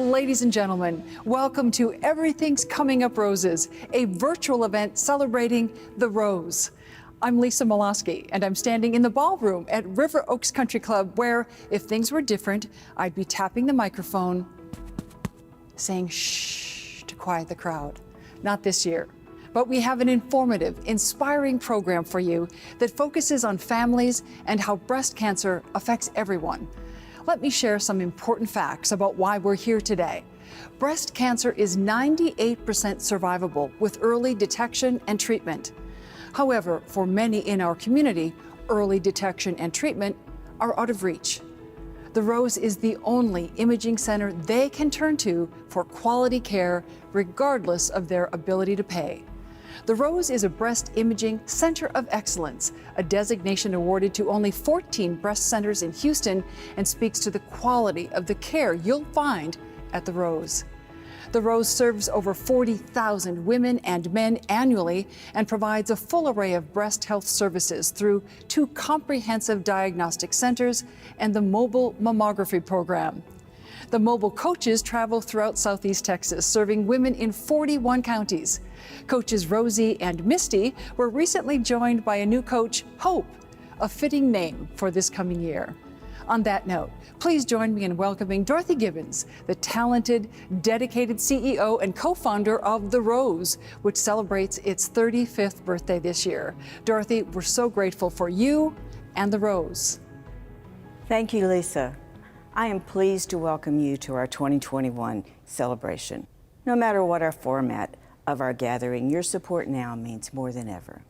Ladies and gentlemen, welcome to Everything's Coming Up Roses, a virtual event celebrating the rose. I'm Lisa Molosky, and I'm standing in the ballroom at River Oaks Country Club, where, if things were different, I'd be tapping the microphone, saying shh to quiet the crowd. Not this year. But we have an informative, inspiring program for you that focuses on families and how breast cancer affects everyone. Let me share some important facts about why we're here today. Breast cancer is 98% survivable with early detection and treatment. However, for many in our community, early detection and treatment are out of reach. The Rose is the only imaging center they can turn to for quality care, regardless of their ability to pay. The Rose is a breast imaging center of excellence, a designation awarded to only 14 breast centers in Houston, and speaks to the quality of the care you'll find at the Rose. The Rose serves over 40,000 women and men annually and provides a full array of breast health services through 2 comprehensive diagnostic centers and the mobile mammography program. The mobile coaches travel throughout Southeast Texas, serving women in 41 counties. Coaches Rosie and Misty were recently joined by a new coach, Hope, a fitting name for this coming year. On that note, please join me in welcoming Dorothy Gibbons, the talented, dedicated CEO and co-founder of The Rose, which celebrates its 35th birthday this year. Dorothy, we're so grateful for you and The Rose. Thank you, Lisa. I am pleased to welcome you to our 2021 celebration. No matter what our format of our gathering, your support now means more than ever.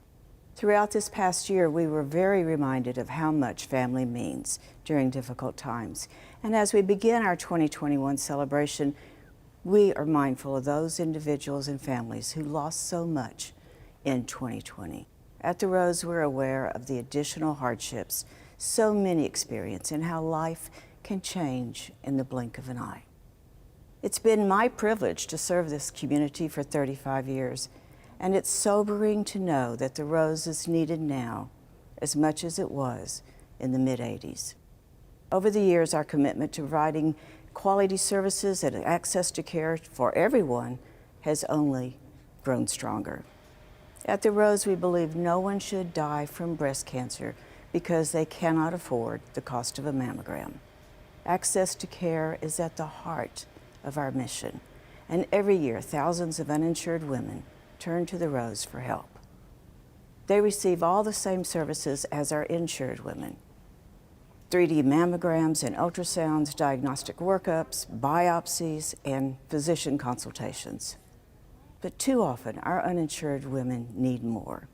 Throughout this past year, we were very reminded of how much family means during difficult times. And as we begin our 2021 celebration, we are mindful of those individuals and families who lost so much in 2020. At The Rose, we're aware of the additional hardships so many experience and how life can change in the blink of an eye. It's been my privilege to serve this community for 35 years, and it's sobering to know that The Rose is needed now as much as it was in the mid-'80s. Over the years, our commitment to providing quality services and access to care for everyone has only grown stronger. At The Rose, we believe no one should die from breast cancer because they cannot afford the cost of a mammogram. Access to care is at the heart of our mission, and every year thousands of uninsured women turn to The Rose for help. They receive all the same services as our insured women: 3D mammograms and ultrasounds, diagnostic workups, biopsies, and physician consultations. But too often, our uninsured women need more.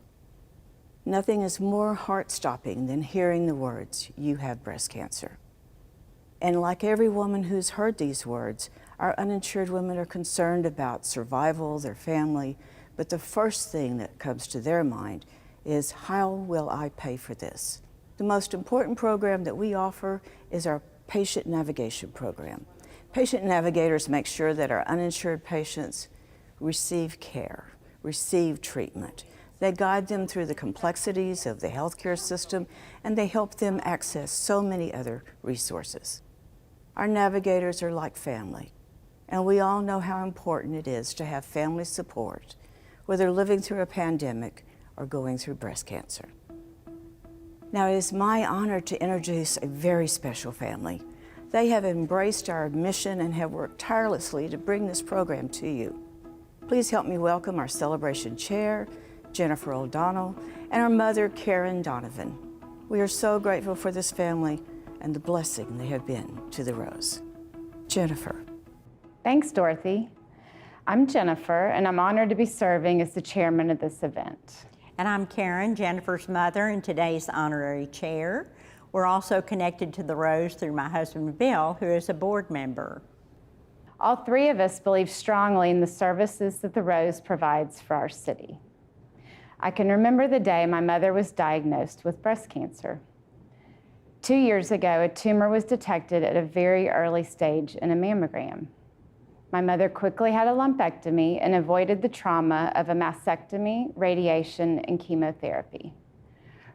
Nothing is more heart-stopping than hearing the words, "You have breast cancer." And like every woman who's heard these words, our uninsured women are concerned about survival, their family, but the first thing that comes to their mind is, how will I pay for this? The most important program that we offer is our patient navigation program. Patient navigators make sure that our uninsured patients receive care, receive treatment. They guide them through the complexities of the healthcare system, and they help them access so many other resources. Our navigators are like family, and we all know how important it is to have family support, whether living through a pandemic or going through breast cancer. Now, it is my honor to introduce a very special family. They have embraced our mission and have worked tirelessly to bring this program to you. Please help me welcome our celebration chair, Jennifer O'Donnell, and our mother, Karen Donovan. We are so grateful for this family and the blessing they have been to The Rose. Jennifer. Thanks, Dorothy. I'm Jennifer, and I'm honored to be serving as the chairman of this event. And I'm Karen, Jennifer's mother and today's honorary chair. We're also connected to The Rose through my husband, Bill, who is a board member. All 3 of us believe strongly in the services that The Rose provides for our city. I can remember the day my mother was diagnosed with breast cancer. 2 years ago, a tumor was detected at a very early stage in a mammogram. My mother quickly had a lumpectomy and avoided the trauma of a mastectomy, radiation, and chemotherapy.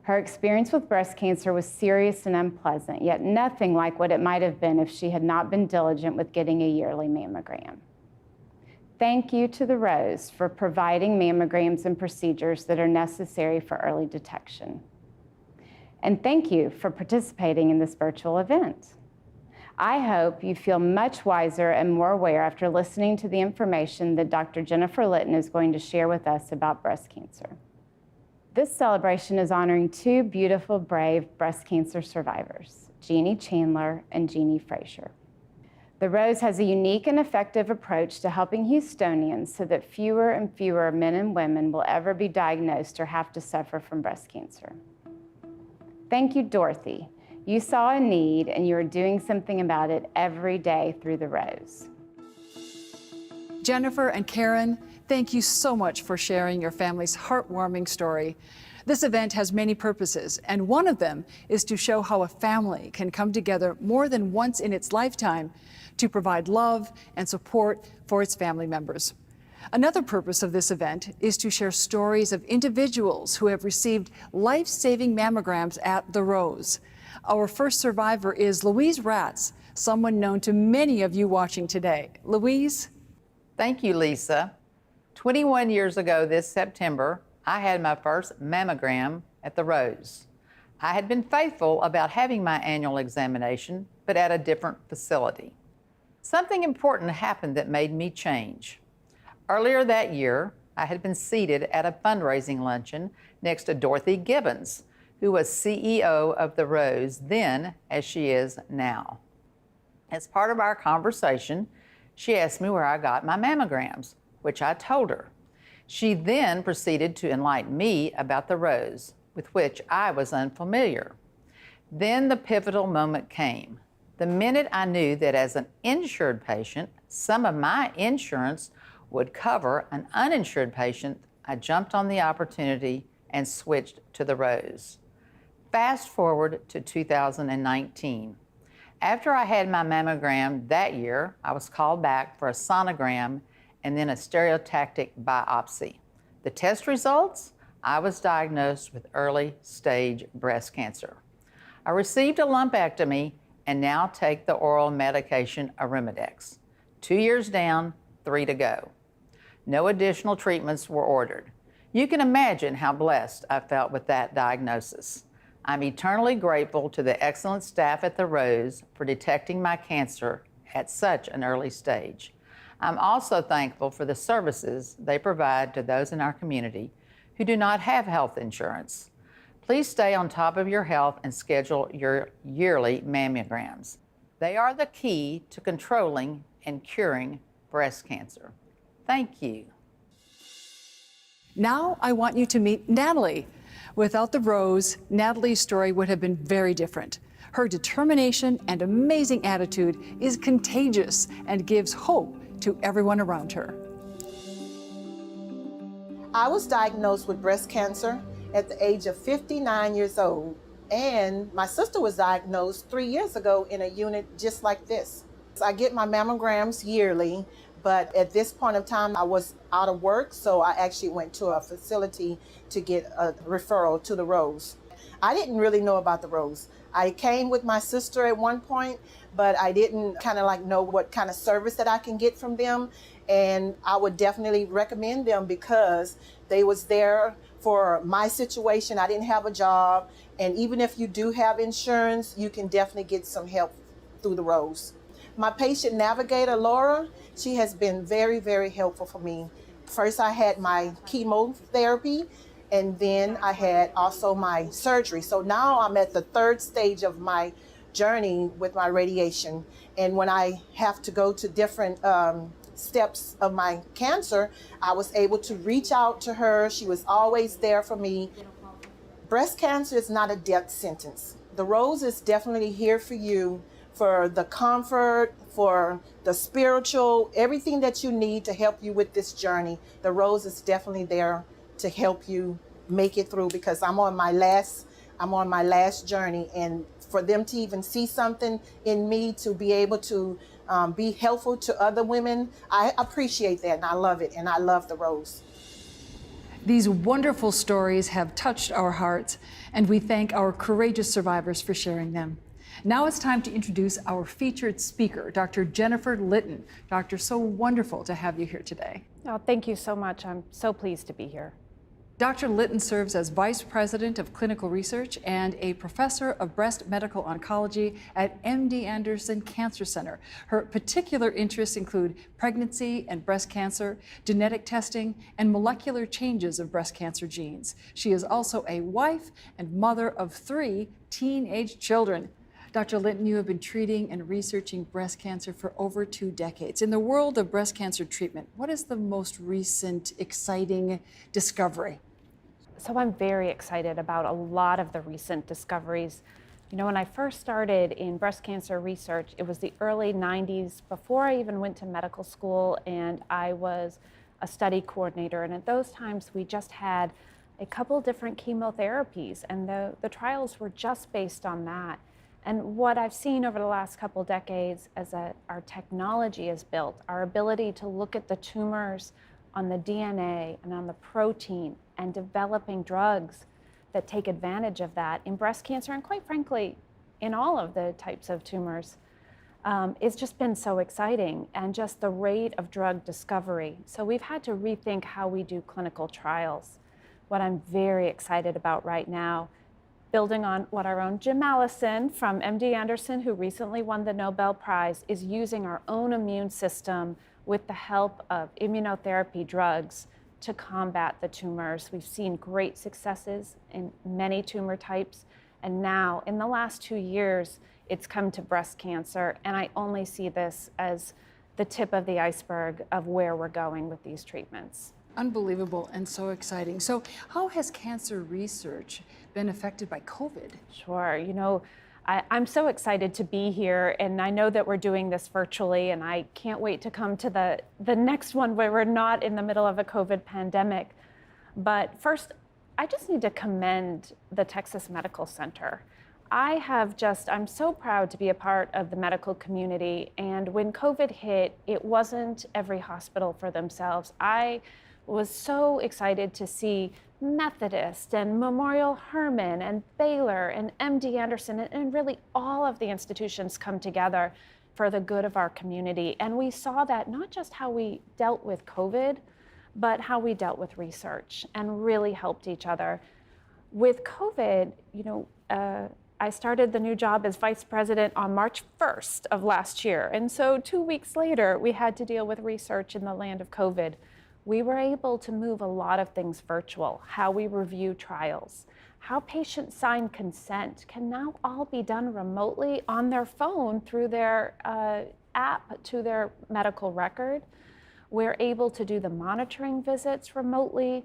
Her experience with breast cancer was serious and unpleasant, yet nothing like what it might have been if she had not been diligent with getting a yearly mammogram. Thank you to the Rose for providing mammograms and procedures that are necessary for early detection. And thank you for participating in this virtual event. I hope you feel much wiser and more aware after listening to the information that Dr. Jennifer Litton is going to share with us about breast cancer. This celebration is honoring two beautiful, brave breast cancer survivors, Jeannie Chandler and Jeannie Frazier. The Rose has a unique and effective approach to helping Houstonians so that fewer and fewer men and women will ever be diagnosed or have to suffer from breast cancer. Thank you, Dorothy. You saw a need and you are doing something about it every day through the Rose. Jennifer and Karen, thank you so much for sharing your family's heartwarming story. This event has many purposes, and one of them is to show how a family can come together more than once in its lifetime to provide love and support for its family members. Another purpose of this event is to share stories of individuals who have received life-saving mammograms at the Rose. Our first survivor is Louise Ratz, someone known to many of you watching today. Louise? Thank you, Lisa. 21 years ago this September, I had my first mammogram at the Rose. I had been faithful about having my annual examination, but at a different facility. Something important happened that made me change. Earlier that year, I had been seated at a fundraising luncheon next to Dorothy Gibbons, who was CEO of the Rose then as she is now. As part of our conversation, she asked me where I got my mammograms, which I told her. She then proceeded to enlighten me about the Rose, with which I was unfamiliar. Then the pivotal moment came. The minute I knew that as an insured patient, some of my insurance would cover an uninsured patient, I jumped on the opportunity and switched to the Rose. Fast forward to 2019. After I had my mammogram that year, I was called back for a sonogram and then a stereotactic biopsy. The test results, I was diagnosed with early stage breast cancer. I received a lumpectomy and now take the oral medication Arimidex. 2 years down, 3 to go. No additional treatments were ordered. You can imagine how blessed I felt with that diagnosis. I'm eternally grateful to the excellent staff at the Rose for detecting my cancer at such an early stage. I'm also thankful for the services they provide to those in our community who do not have health insurance. Please stay on top of your health and schedule your yearly mammograms. They are the key to controlling and curing breast cancer. Thank you. Now I want you to meet Natalie. Without the Rose, Natalie's story would have been very different. Her determination and amazing attitude is contagious and gives hope to everyone around her. I was diagnosed with breast cancer at the age of 59 years old, and my sister was diagnosed 3 years ago in a unit just like this. I get my mammograms yearly, but at this point of time, I was out of work, so I actually went to a facility to get a referral to the Rose. I didn't really know about the Rose. I came with my sister at one point, but I didn't know what kind of service that I can get from them. And I would definitely recommend them because they was there for my situation. I didn't have a job. And even if you do have insurance, you can definitely get some help through the Rose. My patient navigator, Laura, she has been very, very helpful for me. First, I had my chemotherapy, and then I had also my surgery. So now I'm at the third stage of my journey with my radiation. And when I have to go to different steps of my cancer, I was able to reach out to her. She was always there for me. Breast cancer is not a death sentence. The Rose is definitely here for you, for the comfort, for the spiritual, everything that you need to help you with this journey. The Rose is definitely there to help you make it through, because I'm on my last journey, and for them to even see something in me to be able to be helpful to other women, I appreciate that, and I love it, and I love the Rose. These wonderful stories have touched our hearts, and we thank our courageous survivors for sharing them. Now it's time to introduce our featured speaker, Dr. Jennifer Litton. Doctor, so wonderful to have you here today. Oh, thank you so much. I'm so pleased to be here. Dr. Litton serves as Vice President of Clinical Research and a Professor of Breast Medical Oncology at MD Anderson Cancer Center. Her particular interests include pregnancy and breast cancer, genetic testing, and molecular changes of breast cancer genes. She is also a wife and mother of 3 teenage children. Dr. Litton, you have been treating and researching breast cancer for over 2 decades. In the world of breast cancer treatment, what is the most recent exciting discovery? So I'm very excited about a lot of the recent discoveries. You know, when I first started in breast cancer research, it was the early 90s, before I even went to medical school, and I was a study coordinator. And at those times, we just had a couple different chemotherapies, and the trials were just based on that. And what I've seen over the last couple decades as our technology is built, our ability to look at the tumors on the DNA and on the protein and developing drugs that take advantage of that in breast cancer and, quite frankly, in all of the types of tumors, it's just been so exciting, and just the rate of drug discovery. So we've had to rethink how we do clinical trials. What I'm very excited about right now, building on what our own Jim Allison from MD Anderson, who recently won the Nobel Prize, is using our own immune system with the help of immunotherapy drugs to combat the tumors. We've seen great successes in many tumor types, and now in the last 2 years, it's come to breast cancer, and I only see this as the tip of the iceberg of where we're going with these treatments. Unbelievable and so exciting. So how has cancer research been affected by COVID? Sure. You know, I'm so excited to be here, and I know that we're doing this virtually, and I can't wait to come to the next one where we're not in the middle of a COVID pandemic. But first, I just need to commend the Texas Medical Center. I'm so proud to be a part of the medical community, and when COVID hit, it wasn't every hospital for themselves. I was so excited to see Methodist and Memorial Hermann and Baylor and MD Anderson and really all of the institutions come together for the good of our community. And we saw that not just how we dealt with COVID, but how we dealt with research and really helped each other. With COVID, you know, I started the new job as vice president on March 1st of last year. And so 2 weeks later, we had to deal with research in the land of COVID. We were able to move a lot of things virtual. How we review trials, how patients sign consent can now all be done remotely on their phone through their app to their medical record. We're able to do the monitoring visits remotely.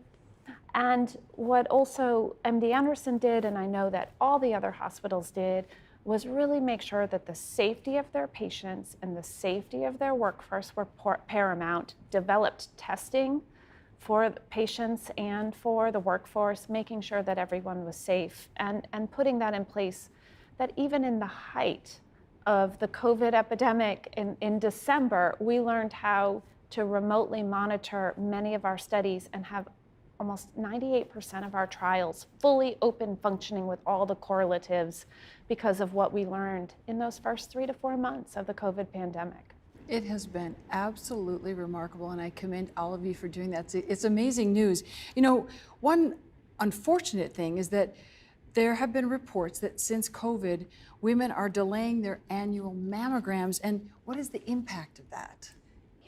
And what also MD Anderson did, and I know that all the other hospitals did, was really make sure that the safety of their patients and the safety of their workforce were paramount, developed testing for the patients and for the workforce, making sure that everyone was safe, and putting that in place, that even in the height of the COVID epidemic in December, we learned how to remotely monitor many of our studies and have almost 98% of our trials fully open functioning with all the correlatives because of what we learned in those first 3 to 4 months of the COVID pandemic. It has been absolutely remarkable, and I commend all of you for doing that. It's amazing news. You know, one unfortunate thing is that there have been reports that since COVID, women are delaying their annual mammograms, and what is the impact of that?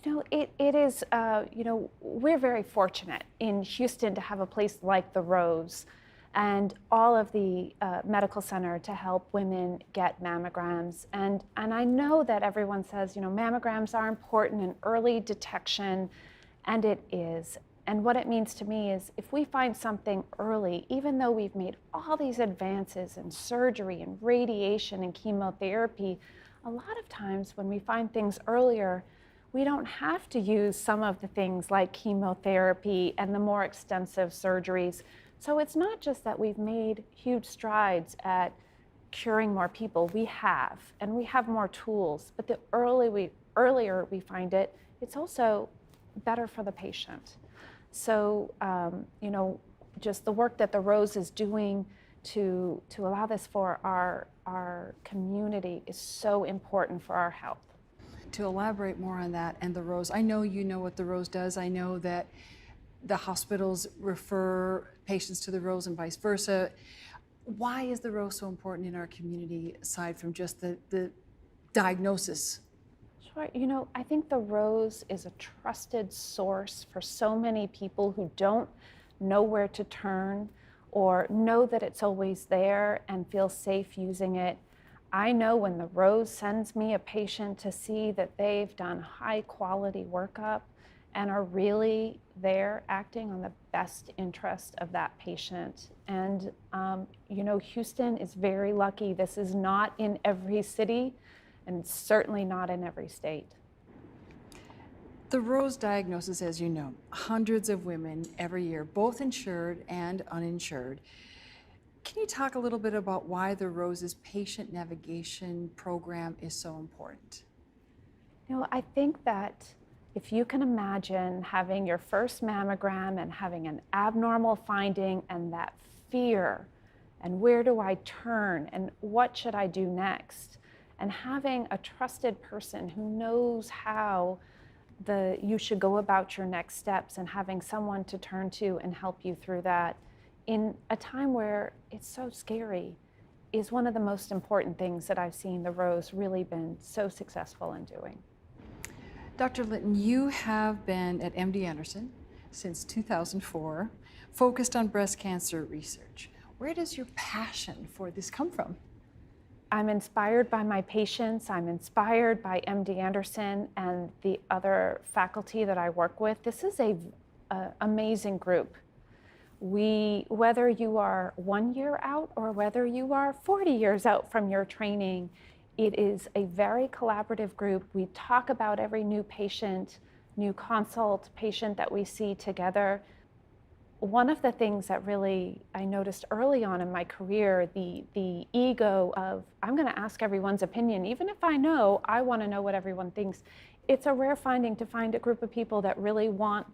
You know, it is, you know, we're very fortunate in Houston to have a place like the Rose and all of the medical center to help women get mammograms. And I know that everyone says, you know, mammograms are important in early detection, and it is. And what it means to me is if we find something early, even though we've made all these advances in surgery and radiation and chemotherapy, a lot of times when we find things earlier, we don't have to use some of the things like chemotherapy and the more extensive surgeries. So it's not just that we've made huge strides at curing more people. We have, and we have more tools. But the earlier we find it, it's also better for the patient. So, just the work that the Rose is doing to allow this for our community is so important for our health. To elaborate more on that and the Rose, I know you know what the Rose does. I know that the hospitals refer patients to the Rose and vice versa. Why is the Rose so important in our community aside from just the diagnosis? Sure. I think the Rose is a trusted source for so many people who don't know where to turn or know that it's always there and feel safe using it. I know when the Rose sends me a patient to see that they've done high quality workup and are really there acting on the best interest of that patient. And, Houston is very lucky. This is not in every city and certainly not in every state. The Rose diagnoses, as you know, hundreds of women every year, both insured and uninsured. Can you talk a little bit about why the Rose's patient navigation program is so important? I think that if you can imagine having your first mammogram and having an abnormal finding and that fear, and where do I turn and what should I do next? And having a trusted person who knows how you should go about your next steps and having someone to turn to and help you through that in a time where it's so scary is one of the most important things that I've seen the Rose really been so successful in doing. Dr. Linton, you have been at MD Anderson since 2004, focused on breast cancer research. Where does your passion for this come from? I'm inspired by my patients. I'm inspired by MD Anderson and the other faculty that I work with. This is an amazing group. Whether you are 1 year out or whether you are 40 years out from your training, it is a very collaborative group. We talk about every new patient, new consult patient that we see together. One of the things that really I noticed early on in my career, the ego of, I'm going to ask everyone's opinion, even if I know, I want to know what everyone thinks. It's a rare finding to find a group of people that really want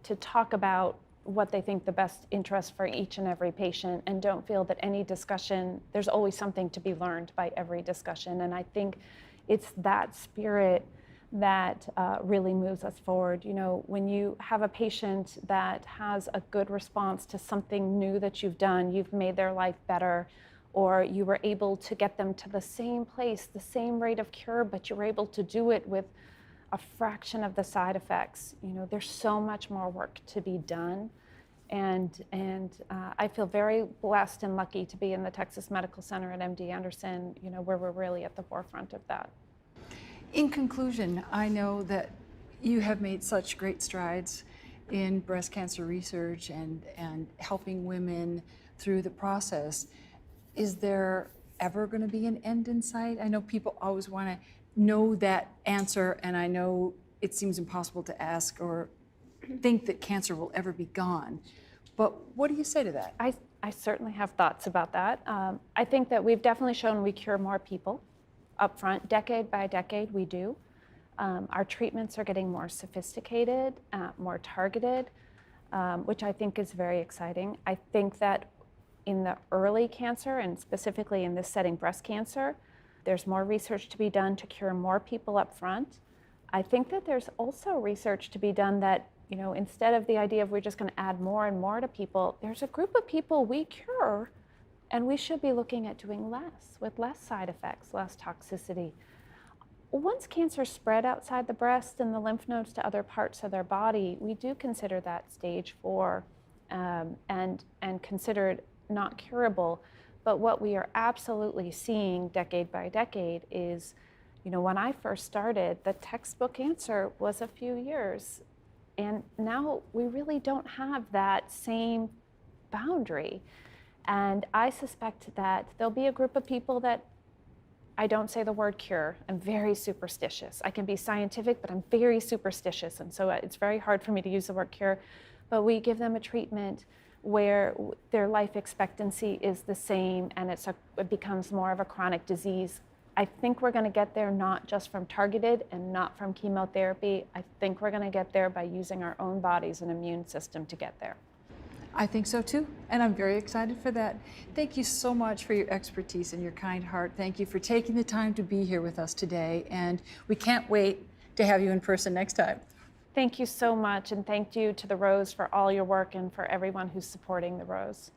to talk about what they think the best interest for each and every patient and don't feel that any discussion, there's always something to be learned by every discussion. And I think it's that spirit that really moves us forward. When you have a patient that has a good response to something new that you've done, you've made their life better, or you were able to get them to the same place, the same rate of cure, but you were able to do it with a fraction of the side effects. There's so much more work to be done. And I feel very blessed and lucky to be in the Texas Medical Center at MD Anderson, where we're really at the forefront of that. In conclusion, I know that you have made such great strides in breast cancer research and helping women through the process. Is there ever going to be an end in sight? I know people always want to know that answer, and I know it seems impossible to ask or think that cancer will ever be gone. But what do you say to that? I certainly have thoughts about that. I think that we've definitely shown we cure more people up front. Decade by decade, we do. Our treatments are getting more sophisticated, more targeted, which I think is very exciting. I think that in the early cancer, and specifically in this setting, breast cancer, there's more research to be done to cure more people up front. I think that there's also research to be done that, instead of the idea of we're just going to add more and more to people, there's a group of people we cure, and we should be looking at doing less, with less side effects, less toxicity. Once cancer spread outside the breast and the lymph nodes to other parts of their body, we do consider that stage 4 and consider it not curable. But what we are absolutely seeing decade by decade is, when I first started, the textbook answer was a few years. And now we really don't have that same boundary. And I suspect that there'll be a group of people that I don't say the word cure. I'm very superstitious. I can be scientific, but I'm very superstitious. And so it's very hard for me to use the word cure. But we give them a treatment where their life expectancy is the same and it becomes more of a chronic disease I think we're going to get there not just from targeted and not from chemotherapy. I think we're going to get there by using our own bodies and immune system to get there. I think so too, and I'm very excited for that. Thank you so much for your expertise and your kind heart. Thank you for taking the time to be here with us today, and we can't wait to have you in person next time. Thank you so much, and thank you to the Rose for all your work and for everyone who's supporting the Rose.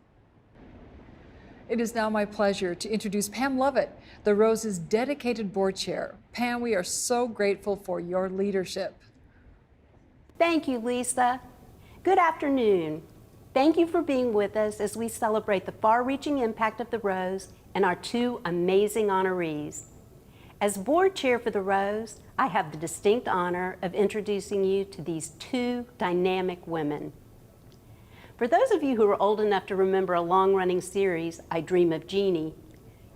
It is now my pleasure to introduce Pam Lovett, the Rose's dedicated board chair. Pam, we are so grateful for your leadership. Thank you, Lisa. Good afternoon. Thank you for being with us as we celebrate the far-reaching impact of the Rose and our two amazing honorees. As board chair for the Rose, I have the distinct honor of introducing you to these two dynamic women. For those of you who are old enough to remember a long-running series, I Dream of Jeannie,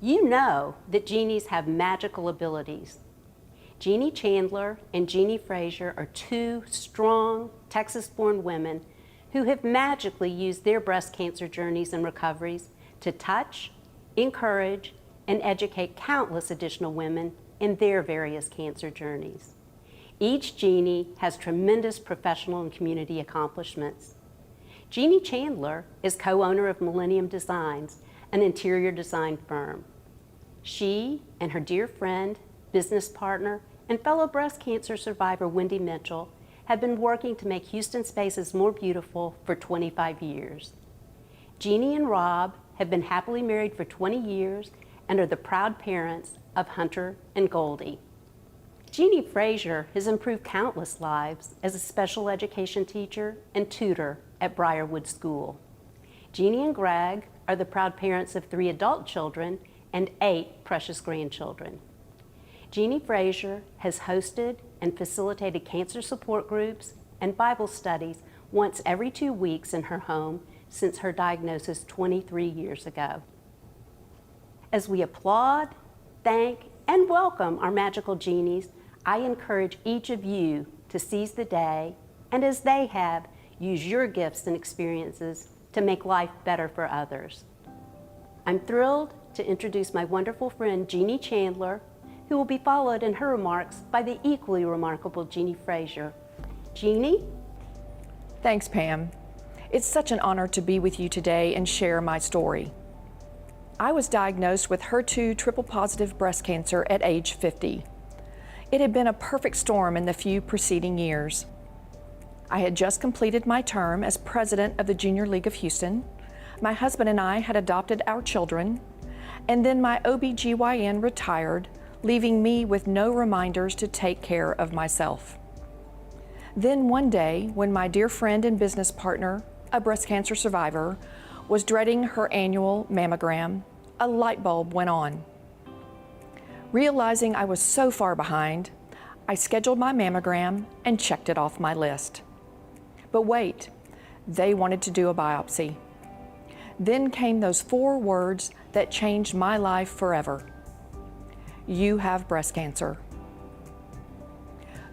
you know that Jeannies have magical abilities. Jeannie Chandler and Jeannie Frazier are two strong, Texas-born women who have magically used their breast cancer journeys and recoveries to touch, encourage, and educate countless additional women in their various cancer journeys. Each Jeannie has tremendous professional and community accomplishments. Jeannie Chandler is co-owner of Millennium Designs, an interior design firm. She and her dear friend, business partner, and fellow breast cancer survivor Wendy Mitchell have been working to make Houston spaces more beautiful for 25 years. Jeannie and Rob have been happily married for 20 years and are the proud parents of Hunter and Goldie. Jeannie Frazier has improved countless lives as a special education teacher and tutor at Briarwood School. Jeannie and Greg are the proud parents of 3 adult children and 8 precious grandchildren. Jeannie Frazier has hosted and facilitated cancer support groups and Bible studies once every 2 weeks in her home since her diagnosis 23 years ago. As we applaud, thank, and welcome our magical Jeannies, I encourage each of you to seize the day, and as they have, use your gifts and experiences to make life better for others. I'm thrilled to introduce my wonderful friend Jeannie Chandler, who will be followed in her remarks by the equally remarkable Jeannie Frazier. Jeannie? Thanks, Pam. It's such an honor to be with you today and share my story. I was diagnosed with HER2 triple-positive breast cancer at age 50. It had been a perfect storm in the few preceding years. I had just completed my term as president of the Junior League of Houston. My husband and I had adopted our children, and then my OBGYN retired, leaving me with no reminders to take care of myself. Then one day, when my dear friend and business partner, a breast cancer survivor, was dreading her annual mammogram, a light bulb went on. Realizing I was so far behind, I scheduled my mammogram and checked it off my list. But wait, they wanted to do a biopsy. Then came those 4 words that changed my life forever. You have breast cancer.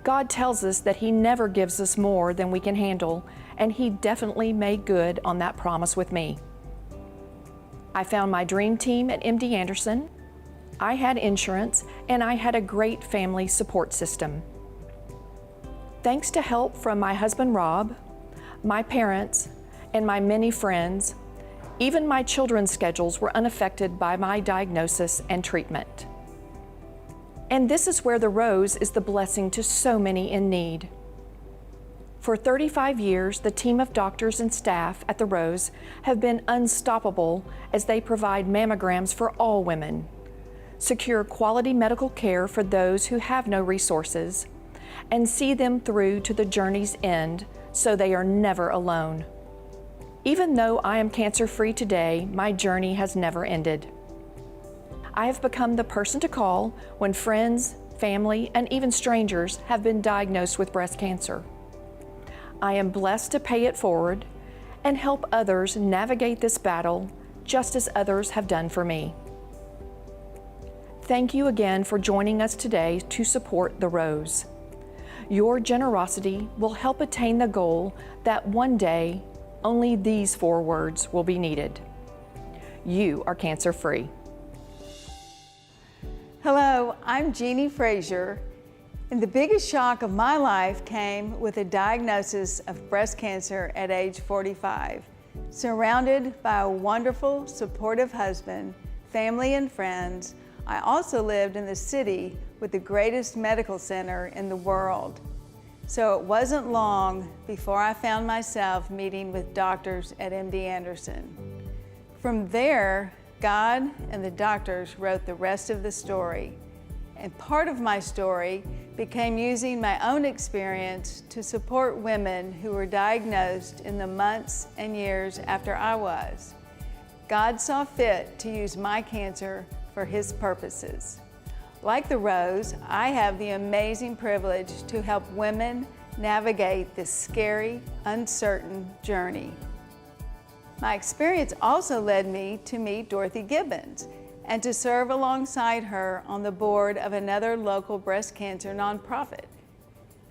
God tells us that He never gives us more than we can handle, and He definitely made good on that promise with me. I found my dream team at MD Anderson. I had insurance, and I had a great family support system. Thanks to help from my husband Rob, my parents, and my many friends, even my children's schedules were unaffected by my diagnosis and treatment. And this is where the Rose is the blessing to so many in need. For 35 years, the team of doctors and staff at the Rose have been unstoppable as they provide mammograms for all women, secure quality medical care for those who have no resources, and see them through to the journey's end so they are never alone. Even though I am cancer-free today, my journey has never ended. I have become the person to call when friends, family, and even strangers have been diagnosed with breast cancer. I am blessed to pay it forward and help others navigate this battle just as others have done for me. Thank you again for joining us today to support the Rose. Your generosity will help attain the goal that one day only these 4 words will be needed. You are cancer-free. Hello, I'm Jeannie Frazier, and the biggest shock of my life came with a diagnosis of breast cancer at age 45. Surrounded by a wonderful, supportive husband, family, and friends, I also lived in the city with the greatest medical center in the world. So it wasn't long before I found myself meeting with doctors at MD Anderson. From there, God and the doctors wrote the rest of the story. And part of my story became using my own experience to support women who were diagnosed in the months and years after I was. God saw fit to use my cancer for His purposes. Like the Rose, I have the amazing privilege to help women navigate this scary, uncertain journey. My experience also led me to meet Dorothy Gibbons and to serve alongside her on the board of another local breast cancer nonprofit.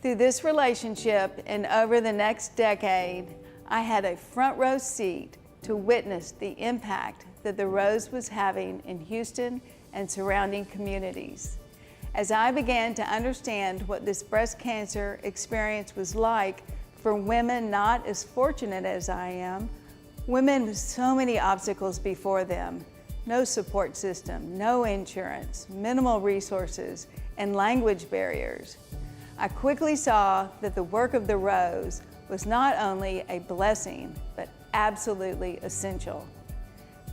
Through this relationship and over the next decade, I had a front row seat to witness the impact that the Rose was having in Houston and surrounding communities. As I began to understand what this breast cancer experience was like for women not as fortunate as I am, women with so many obstacles before them, no support system, no insurance, minimal resources, and language barriers. I quickly saw that the work of the Rose was not only a blessing, but absolutely essential.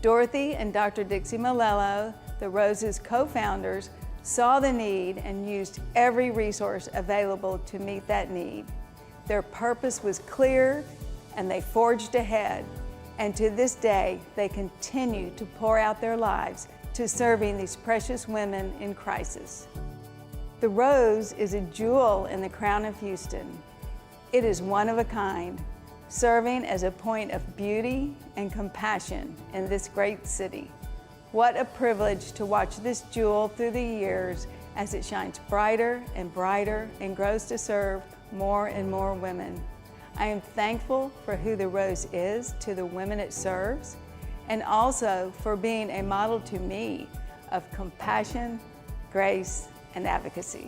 Dorothy and Dr. Dixie Malello, the Rose's co-founders, saw the need and used every resource available to meet that need. Their purpose was clear, and they forged ahead. And to this day, they continue to pour out their lives to serving these precious women in crisis. The Rose is a jewel in the crown of Houston. It is one of a kind, serving as a point of beauty and compassion in this great city. What a privilege to watch this jewel through the years as it shines brighter and brighter and grows to serve more and more women. I am thankful for who the Rose is to the women it serves, and also for being a model to me of compassion, grace, and advocacy.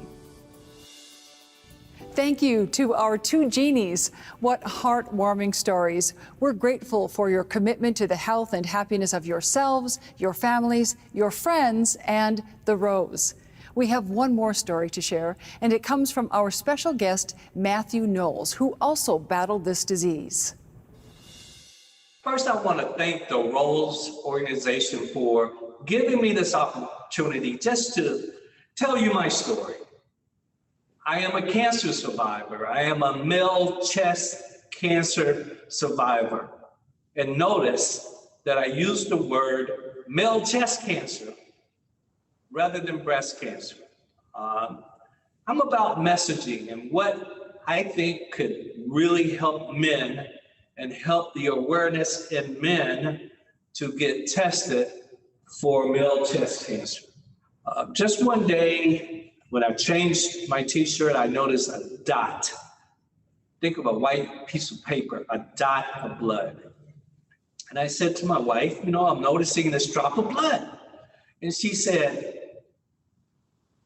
Thank you to our two genies. What heartwarming stories. We're grateful for your commitment to the health and happiness of yourselves, your families, your friends, and the Rose. We have one more story to share, and it comes from our special guest, Matthew Knowles, who also battled this disease. First, I want to thank the Rose organization for giving me this opportunity just to tell you my story. I am a cancer survivor. I am a male chest cancer survivor. And notice that I use the word male chest cancer rather than breast cancer. I'm about messaging and what I think could really help men and help the awareness in men to get tested for male chest cancer. Just one day, when I changed my t-shirt, I noticed a dot. Think of a white piece of paper, a dot of blood. And I said to my wife, I'm noticing this drop of blood. And she said,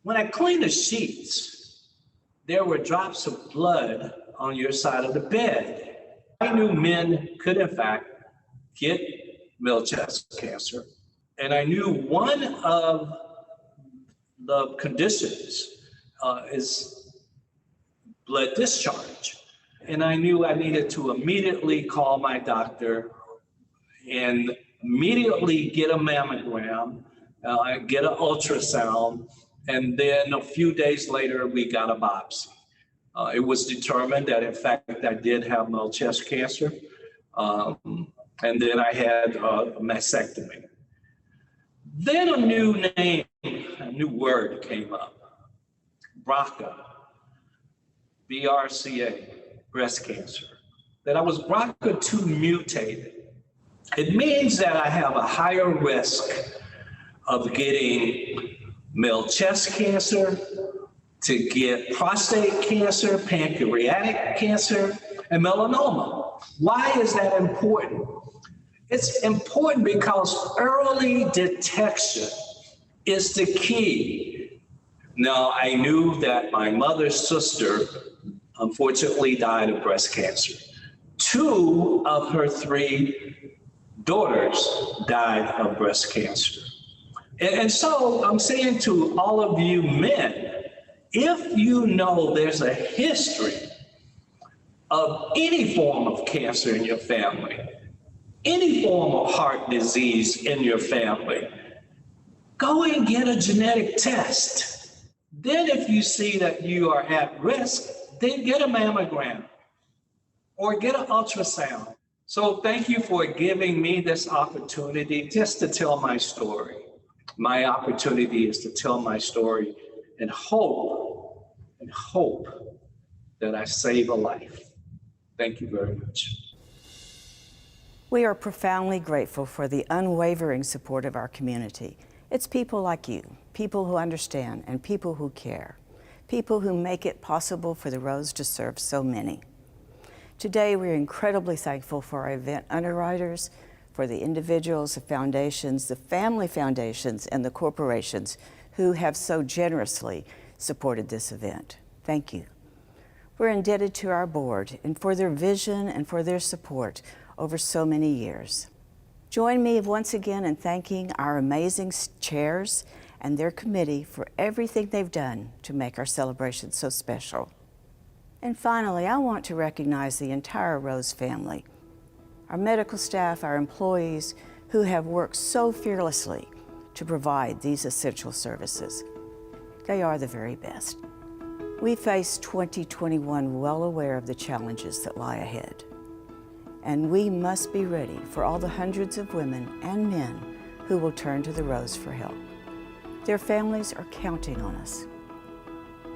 when I cleaned the sheets, there were drops of blood on your side of the bed. I knew men could, in fact, get male chest cancer. And I knew one of the conditions is blood discharge. And I knew I needed to immediately call my doctor and immediately get a mammogram, get an ultrasound, and then a few days later, we got a biopsy. It was determined that, in fact, I did have male chest cancer. And then I had a mastectomy. Then a new name, a new word came up, BRCA, BRCA, breast cancer, that I was BRCA2 mutated. It means that I have a higher risk of getting male chest cancer, to get prostate cancer, pancreatic cancer, and melanoma. Why is that important? It's important because early detection is the key Now, I knew that my mother's sister unfortunately died of breast cancer. 2 of her 3 daughters died of breast cancer. And so I'm saying to all of you men, if you know there's a history of any form of cancer in your family, any form of heart disease in your family, go and get a genetic test. Then if you see that you are at risk, then get a mammogram or get an ultrasound. So thank you for giving me this opportunity just to tell my story. My opportunity is to tell my story and hope that I save a life. Thank you very much. We are profoundly grateful for the unwavering support of our community. It's people like you, people who understand and people who care, people who make it possible for the Rose to serve so many. Today, we're incredibly thankful for our event underwriters, for the individuals, the foundations, the family foundations, and the corporations who have so generously supported this event. Thank you. We're indebted to our board and for their vision and for their support over so many years. Join me once again in thanking our amazing chairs and their committee for everything they've done to make our celebration so special. And finally, I want to recognize the entire Rose family, our medical staff, our employees who have worked so fearlessly to provide these essential services. They are the very best. We face 2021 well aware of the challenges that lie ahead. And we must be ready for all the hundreds of women and men who will turn to the Rose for help. Their families are counting on us.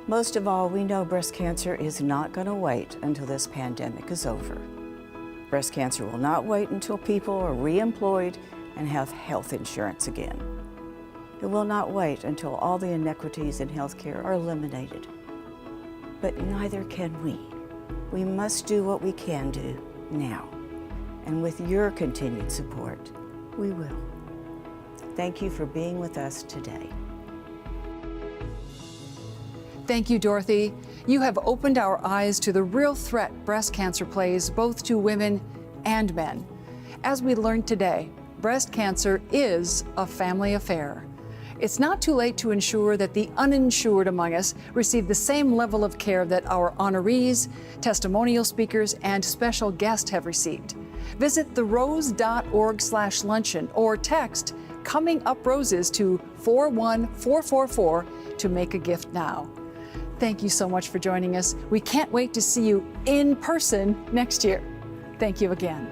Most of all, we know breast cancer is not going to wait until this pandemic is over. Breast cancer will not wait until people are reemployed and have health insurance again. It will not wait until all the inequities in healthcare are eliminated. But neither can we. We must do what we can do now. And with your continued support, we will. Thank you for being with us today. Thank you, Dorothy. You have opened our eyes to the real threat breast cancer plays both to women and men. As we learned today, breast cancer is a family affair. It's not too late to ensure that the uninsured among us receive the same level of care that our honorees, testimonial speakers, and special guests have received. Visit therose.org/luncheon or text Coming Up Roses to 41444 to make a gift now. Thank you so much for joining us. We can't wait to see you in person next year. Thank you again.